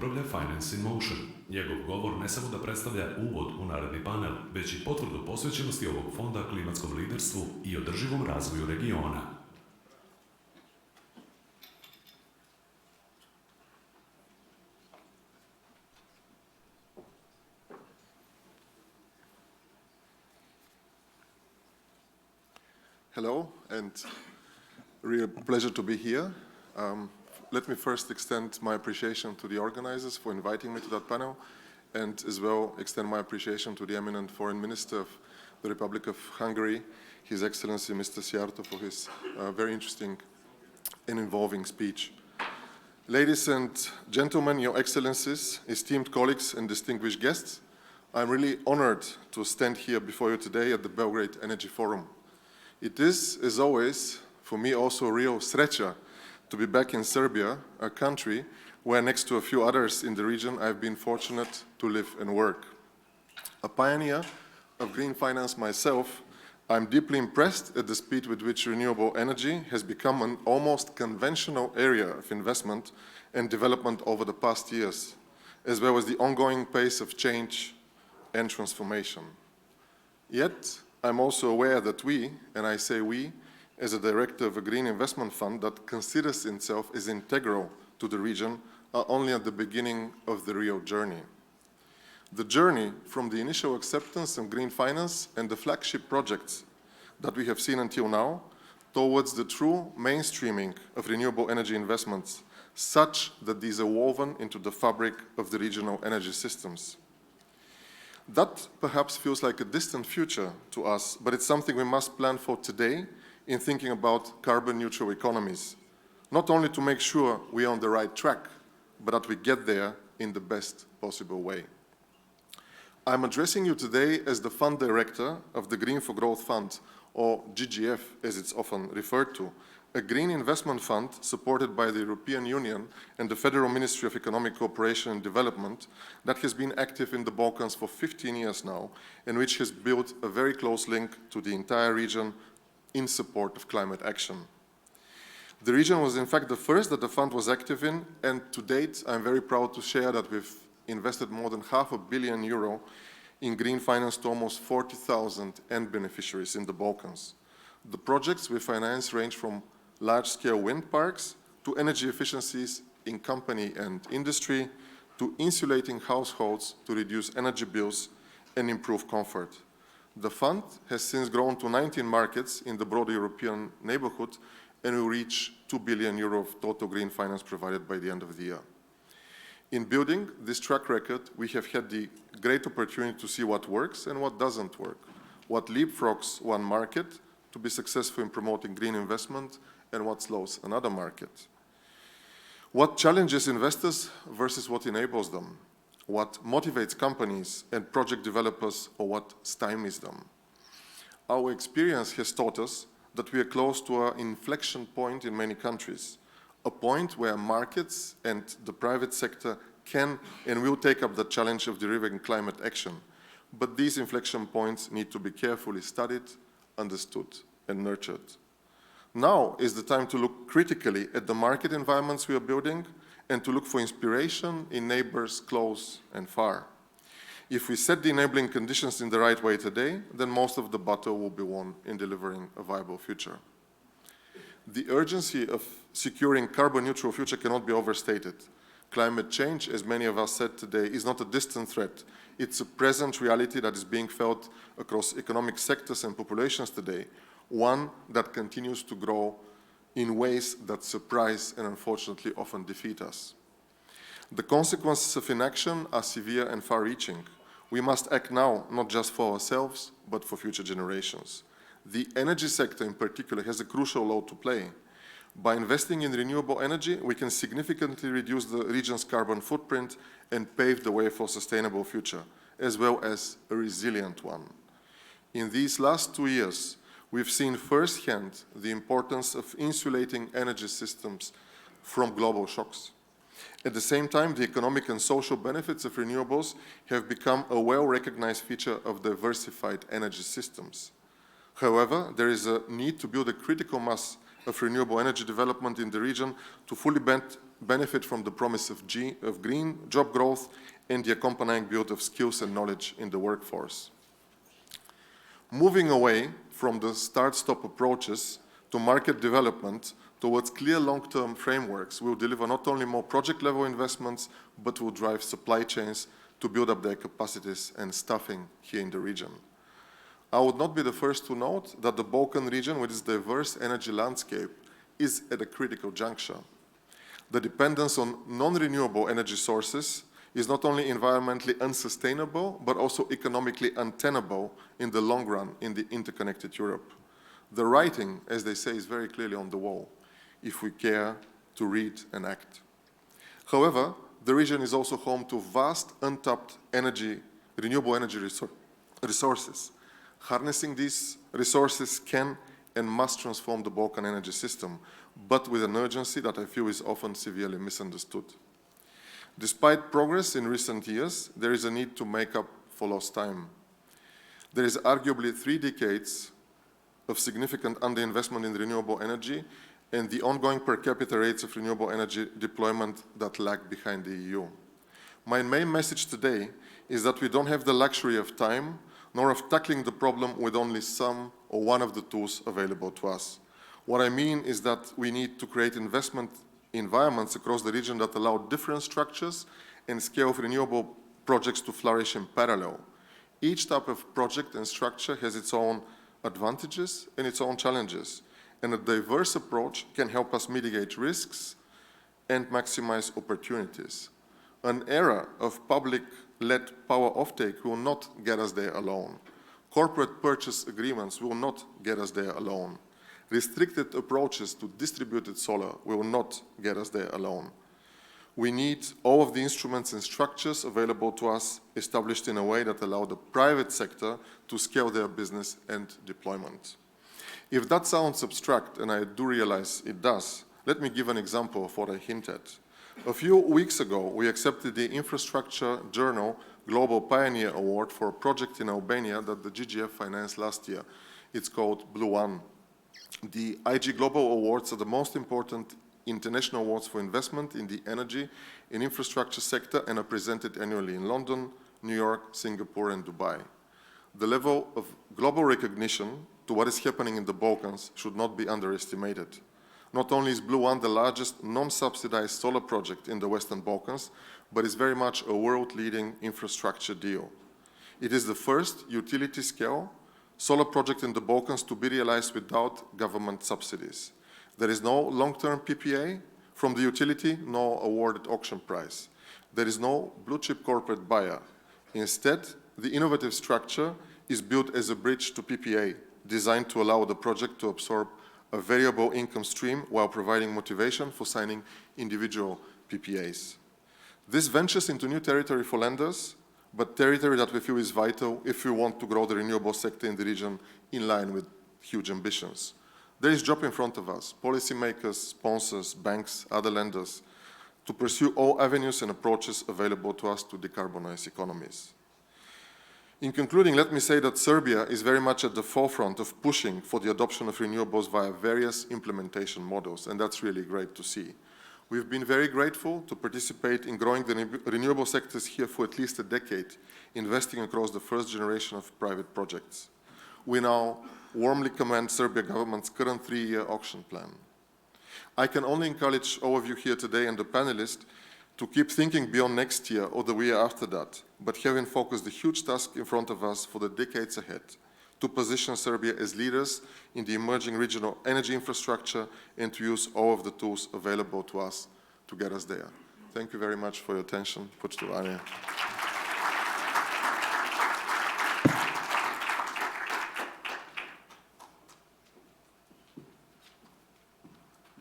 upravlja Finance in Motion. Njegov govor ne samo da predstavlja uvod u naredni panel, već i potvrdu posvećenosti ovog fonda klimatskom liderstvu i održivom razvoju regiona. Hello, and real pleasure to be here. Let me first extend my appreciation to the organizers for inviting me to that panel, and as well extend my appreciation to the eminent Foreign Minister of the Republic of Hungary, His Excellency Mr. Szijjártó, for his very interesting and involving speech. Ladies and gentlemen, Your Excellencies, esteemed colleagues and distinguished guests, I'm really honored to stand here before you today at the Belgrade Energy Forum. It is, as always, for me also a real sreća to be back in Serbia, a country where, next to a few others in the region, I've been fortunate to live and work. A pioneer of green finance myself, I'm deeply impressed at the speed with which renewable energy has become an almost conventional area of investment and development over the past years, as well as the ongoing pace of change and transformation. Yet, I'm also aware that we, and I say we, as a director of a green investment fund that considers itself as integral to the region, are only at the beginning of the real journey. The journey from the initial acceptance of green finance and the flagship projects that we have seen until now towards the true mainstreaming of renewable energy investments, such that these are woven into the fabric of the regional energy systems. That perhaps feels like a distant future to us, but it's something we must plan for today in thinking about carbon-neutral economies, not only to make sure we are on the right track, but that we get there in the best possible way. I'm addressing you today as the fund director of the Green for Growth Fund, or GGF as it's often referred to, a green investment fund supported by the European Union and the Federal Ministry of Economic Cooperation and Development that has been active in the Balkans for 15 years now, and which has built a very close link to the entire region in support of climate action. The region was in fact the first that the fund was active in, and to date I'm very proud to share that we've invested more than €500 million in green finance to almost 40,000 end beneficiaries in the Balkans. The projects we finance range from large-scale wind parks to energy efficiencies in company and industry to insulating households to reduce energy bills and improve comfort. The fund has since grown to 19 markets in the broader European neighborhood and will reach €2 billion of total green finance provided by the end of the year. In building this track record, we have had the great opportunity to see what works and what doesn't work, what leapfrogs one market to be successful in promoting green investment and what slows another market. What challenges investors versus what enables them? What motivates companies and project developers or what stymies them? Our experience has taught us that we are close to an inflection point in many countries, a point where markets and the private sector can and will take up the challenge of delivering climate action. But these inflection points need to be carefully studied, understood, and nurtured. Now is the time to look critically at the market environments we are building and to look for inspiration in neighbors close and far. If we set the enabling conditions in the right way today, then most of the battle will be won in delivering a viable future. The urgency of securing carbon-neutral future cannot be overstated. Climate change, as many of us said today, is not a distant threat. It's a present reality that is being felt across economic sectors and populations today, one that continues to grow in ways that surprise and unfortunately often defeat us. The consequences of inaction are severe and far-reaching. We must act now, not just for ourselves, but for future generations. The energy sector in particular has a crucial role to play. By investing in renewable energy, we can significantly reduce the region's carbon footprint and pave the way for a sustainable future, as well as a resilient one. In these last 2 years, we've seen firsthand the importance of insulating energy systems from global shocks. At the same time, the economic and social benefits of renewables have become a well-recognized feature of diversified energy systems. However, there is a need to build a critical mass of renewable energy development in the region to fully benefit from the promise of green job growth and the accompanying build of skills and knowledge in the workforce. Moving away from the start-stop approaches to market development towards clear long-term frameworks will deliver not only more project-level investments, but will drive supply chains to build up their capacities and staffing here in the region. I would not be the first to note that the Balkan region, with its diverse energy landscape, is at a critical juncture. The dependence on non-renewable energy sources is not only environmentally unsustainable, but also economically untenable in the long run in the interconnected Europe. The writing, as they say, is very clearly on the wall, if we care to read and act. However, the region is also home to vast, untapped renewable energy resources. Harnessing these resources can and must transform the Balkan energy system, but with an urgency that I feel is often severely misunderstood. Despite progress in recent years, there is a need to make up for lost time. There is arguably 3 decades of significant underinvestment in renewable energy and the ongoing per capita rates of renewable energy deployment that lag behind the EU. My main message today is that we don't have the luxury of time, nor of tackling the problem with only some or one of the tools available to us. What I mean is that we need to create investment environments across the region that allow different structures and scale of renewable projects to flourish in parallel. Each type of project and structure has its own advantages and its own challenges, and a diverse approach can help us mitigate risks and maximize opportunities. An era of public-led power offtake will not get us there alone. Corporate purchase agreements will not get us there alone. Restricted approaches to distributed solar will not get us there alone. We need all of the instruments and structures available to us established in a way that allow the private sector to scale their business and deployment. If that sounds abstract, and I do realize it does, let me give an example of what I hinted. A few weeks ago, we accepted the Infrastructure Journal Global Pioneer Award for a project in Albania that the GGF financed last year. It's called Blue One. The IG Global Awards are the most important international awards for investment in the energy and infrastructure sector and are presented annually in London, New York, Singapore, and Dubai. The level of global recognition to what is happening in the Balkans should not be underestimated. Not only is Blue One the largest non-subsidized solar project in the Western Balkans, but is very much a world-leading infrastructure deal. It is the first utility-scale solar project in the Balkans to be realized without government subsidies. There is no long-term PPA from the utility, no awarded auction price. There is no blue-chip corporate buyer. Instead, the innovative structure is built as a bridge to PPA, designed to allow the project to absorb a variable income stream while providing motivation for signing individual PPAs. This ventures into new territory for lenders, but territory that we feel is vital if we want to grow the renewable sector in the region in line with huge ambitions. There is job in front of us, policymakers, sponsors, banks, other lenders, to pursue all avenues and approaches available to us to decarbonize economies. In concluding, let me say that Serbia is very much at the forefront of pushing for the adoption of renewables via various implementation models, and that's really great to see. We've been very grateful to participate in growing the renewable sectors here for at least a decade, investing across the first generation of private projects. We now warmly commend Serbia government's current 3-year auction plan. I can only encourage all of you here today and the panelists to keep thinking beyond next year or the year after that, but have in focus the huge task in front of us for the decades ahead, to position Serbia as leaders in the emerging regional energy infrastructure and to use all of the tools available to us to get us there. Thank you very much for your attention. Poštovanje.